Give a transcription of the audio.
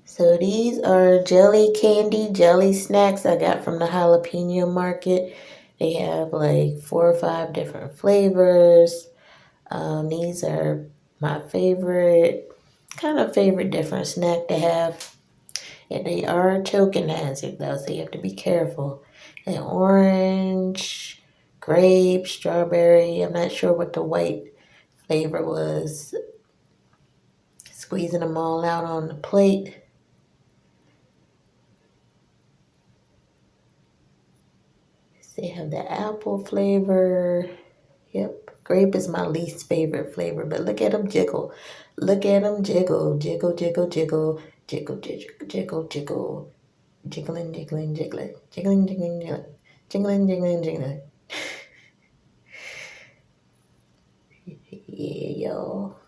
So these are jelly candy jelly snacks I got from the jalapeno market. They have like 4 or 5 different flavors. These are my favorite different snack to have. And they are choking hazard though, so you have to be careful. And orange, grape, strawberry. I'm not sure what the white flavor was. Squeezing them all out on the plate. They have the apple flavor. Yep. Grape is my least favorite flavor, but look at them jiggle. Look at them jiggle. Jiggle, jiggle, jiggle. Jiggle, jiggle, jiggle, jiggle. Jiggling, jiggling, jiggling. Jiggling, jiggling, jiggling. Jiggling, jiggling, jiggling. Yeah, y'all.